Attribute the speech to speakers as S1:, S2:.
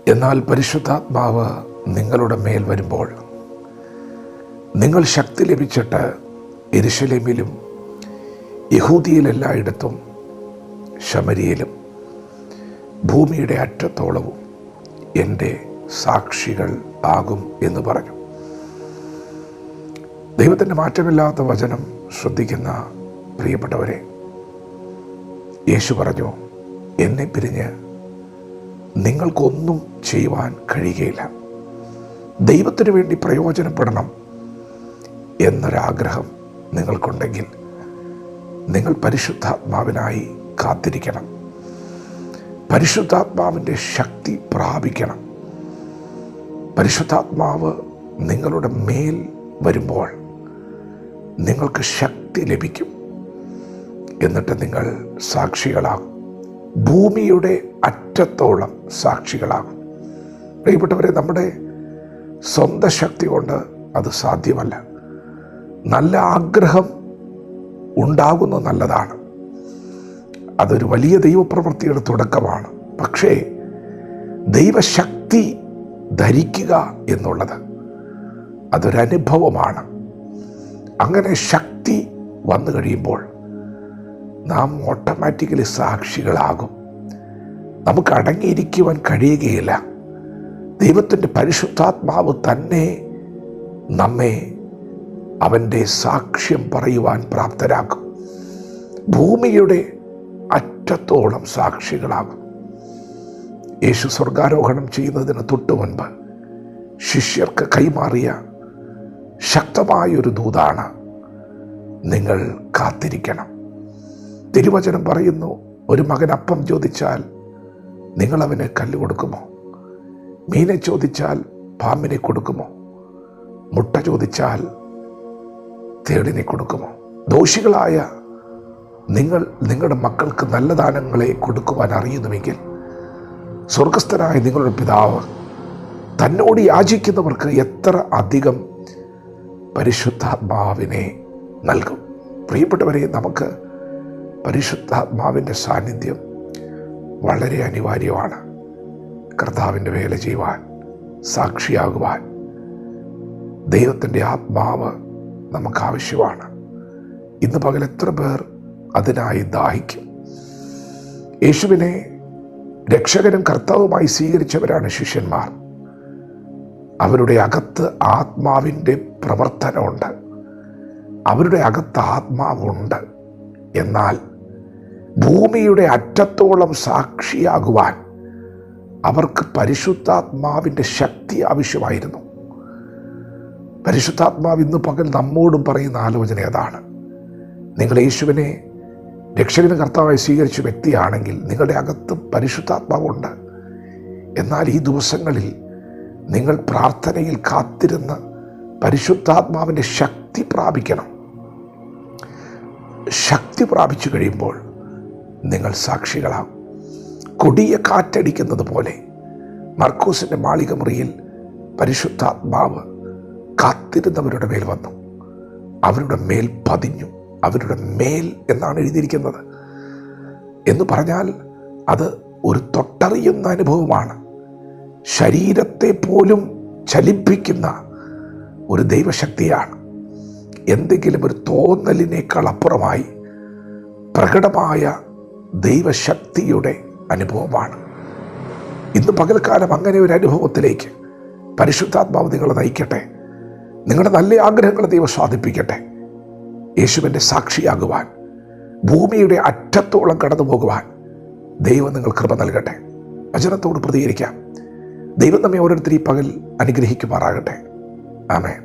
S1: എന്നാൽ പരിശുദ്ധാത്മാവ് നിങ്ങളുടെ മേൽ വരുമ്പോൾ നിങ്ങൾ ശക്തി ലഭിച്ചിട്ട് യെരൂശലേമിലും യഹൂദിയിലെല്ലായിടത്തും ശമരിയിലും ഭൂമിയുടെ അറ്റത്തോളവും എൻ്റെ സാക്ഷികൾ ആകും എന്ന് പറഞ്ഞു. ദൈവത്തിൻ്റെ മാറ്റമില്ലാത്ത വചനം ശ്രദ്ധിക്കുന്ന പ്രിയപ്പെട്ടവരെ, യേശു പറഞ്ഞു, എന്നെ പിരിഞ്ഞ് നിങ്ങൾക്കൊന്നും ചെയ്യുവാൻ കഴിയുകയില്ല. ദൈവത്തിനു വേണ്ടി പ്രയോജനപ്പെടണം എന്നൊരാഗ്രഹം നിങ്ങൾക്കുണ്ടെങ്കിൽ നിങ്ങൾ പരിശുദ്ധാത്മാവിനായി കാത്തിരിക്കണം. പരിശുദ്ധാത്മാവിൻ്റെ ശക്തി പ്രാപിക്കണം. പരിശുദ്ധാത്മാവ് നിങ്ങളുടെ മേൽ വരുമ്പോൾ നിങ്ങൾക്ക് ശക്തി ലഭിക്കും. എന്നിട്ട് നിങ്ങൾ സാക്ഷികളാകും. ഭൂമിയുടെ അറ്റത്തോളം സാക്ഷികളാകും. പ്രിയപ്പെട്ടവരെ, നമ്മുടെ സ്വന്തം ശക്തി കൊണ്ട് അത് സാധ്യമല്ല. നല്ല ആഗ്രഹം ഉണ്ടാകുന്നത് നല്ലതാണ്. അതൊരു വലിയ ദൈവപ്രവൃത്തിയുടെ തുടക്കമാണ്. പക്ഷേ ദൈവശക്തി ധരിക്കുക എന്നുള്ളത് അതൊരനുഭവമാണ്. അങ്ങനെ ശക്തി വന്നു കഴിയുമ്പോൾ നാം ഓട്ടോമാറ്റിക്കലി സാക്ഷികളാകും. നമുക്ക് അടങ്ങിയിരിക്കുവാൻ കഴിയുകയില്ല. ദൈവത്തിൻ്റെ പരിശുദ്ധാത്മാവ് തന്നെ നമ്മെ അവൻ്റെ സാക്ഷ്യം പറയുവാൻ പ്രാപ്തരാക്കും. ഭൂമിയുടെ അറ്റത്തോളം സാക്ഷികളാകും. യേശു സ്വർഗാരോഹണം ചെയ്യുന്നതിന് തൊട്ടു മുൻപ് ശിഷ്യർക്ക് കൈമാറിയ ശക്തമായൊരു ദൂതാണ്, നിങ്ങൾ കാത്തിരിക്കണം. തിരുവചനം പറയുന്നു, ഒരു മകൻ അപ്പം ചോദിച്ചാൽ നിങ്ങളവന് കല്ല് കൊടുക്കുമോ? മീനെ ചോദിച്ചാൽ പാമ്പിനെ കൊടുക്കുമോ? മുട്ട ചോദിച്ചാൽ തേടിനെ കൊടുക്കുമോ? ദോഷികളായ നിങ്ങൾ നിങ്ങളുടെ മക്കൾക്ക് നല്ല ദാനങ്ങളെ കൊടുക്കുവാൻ അറിയുന്നുവെങ്കിൽ സ്വർഗസ്ഥനായ നിങ്ങളുടെ പിതാവ് തന്നോട് യാചിക്കുന്നവർക്ക് എത്ര അധികം പരിശുദ്ധാത്മാവിനെ നൽകും. പ്രിയപ്പെട്ടവരെ, നമുക്ക് പരിശുദ്ധാത്മാവിൻ്റെ സാന്നിധ്യം വളരെ അനിവാര്യമാണ്. കർത്താവിൻ്റെ വേല ചെയ്യുവാൻ, സാക്ഷിയാകുവാൻ ദൈവത്തിൻ്റെ ആത്മാവ് നമുക്ക് ആവശ്യമാണ്. ഇന്ന് പകൽ എത്ര പേർ അതിനായി ദാഹിക്കും? യേശുവിനെ രക്ഷകനും കർത്താവുമായി സ്വീകരിച്ചവരാണ് ശിഷ്യന്മാർ. അവരുടെ അകത്ത് ആത്മാവിൻ്റെ പ്രവർത്തനമുണ്ട്. അവരുടെ അകത്ത് ആത്മാവുണ്ട്. എന്നാൽ ഭൂമിയുടെ അറ്റത്തോളം സാക്ഷിയാകുവാൻ അവർക്ക് പരിശുദ്ധാത്മാവിൻ്റെ ശക്തി ആവശ്യമായിരുന്നു. പരിശുദ്ധാത്മാവ് ഇന്ന് പകൽ നമ്മോടും പറയുന്ന ആലോചന അതാണ്. നിങ്ങൾ യേശുവിനെ രക്ഷകനും കർത്താവായി സ്വീകരിച്ച വ്യക്തിയാണെങ്കിൽ നിങ്ങളുടെ അകത്ത് പരിശുദ്ധാത്മാവുണ്ട്. എന്നാൽ ഈ ദിവസങ്ങളിൽ നിങ്ങൾ പ്രാർത്ഥനയിൽ കാത്തിരുന്ന് പരിശുദ്ധാത്മാവിൻ്റെ ശക്തി പ്രാപിക്കണം. ശക്തി പ്രാപിച്ചു കഴിയുമ്പോൾ നിങ്ങൾ സാക്ഷികളാകും. കൊടിയ കാറ്റടിക്കുന്നത് പോലെ മർക്കോസിൻ്റെ മാളിക മുറിയിൽ പരിശുദ്ധാത്മാവ് കാത്തിരുന്നവരുടെ മേൽ വന്നു, അവരുടെ മേൽ പതിഞ്ഞു. അവരുടെ മേൽ എന്നാണ് എഴുതിയിരിക്കുന്നത്. എന്ന് പറഞ്ഞാൽ അത് ഒരു തൊട്ടറിയുന്ന അനുഭവമാണ്. ശരീരത്തെ പോലും ചലിപ്പിക്കുന്ന ഒരു ദൈവശക്തിയാണ്. എന്തെങ്കിലും ഒരു തോന്നലിനേക്കാൾ അപ്പുറമായി പ്രകടമായ ദൈവശക്തിയുടെ അനുഭവമാണ്. ഇന്ന് പകൽക്കാലം അങ്ങനെ ഒരു അനുഭവത്തിലേക്ക് പരിശുദ്ധാത്മാവ് നിങ്ങളെ നയിക്കട്ടെ. നിങ്ങളുടെ നല്ല ആഗ്രഹങ്ങളെ ദൈവം സാധിപ്പിക്കട്ടെ. യേശുവിൻ്റെ സാക്ഷിയാകുവാൻ, ഭൂമിയുടെ അറ്റത്തോളം കടന്നു പോകുവാൻ ദൈവം നിങ്ങൾ കൃപ നൽകട്ടെ. വചനത്തോട് പ്രതികരിക്കാം. ദൈവം നമ്മെ ഓരോരുത്തരും ഈ പകൽ അനുഗ്രഹിക്കുമാറാകട്ടെ. ആമേൻ.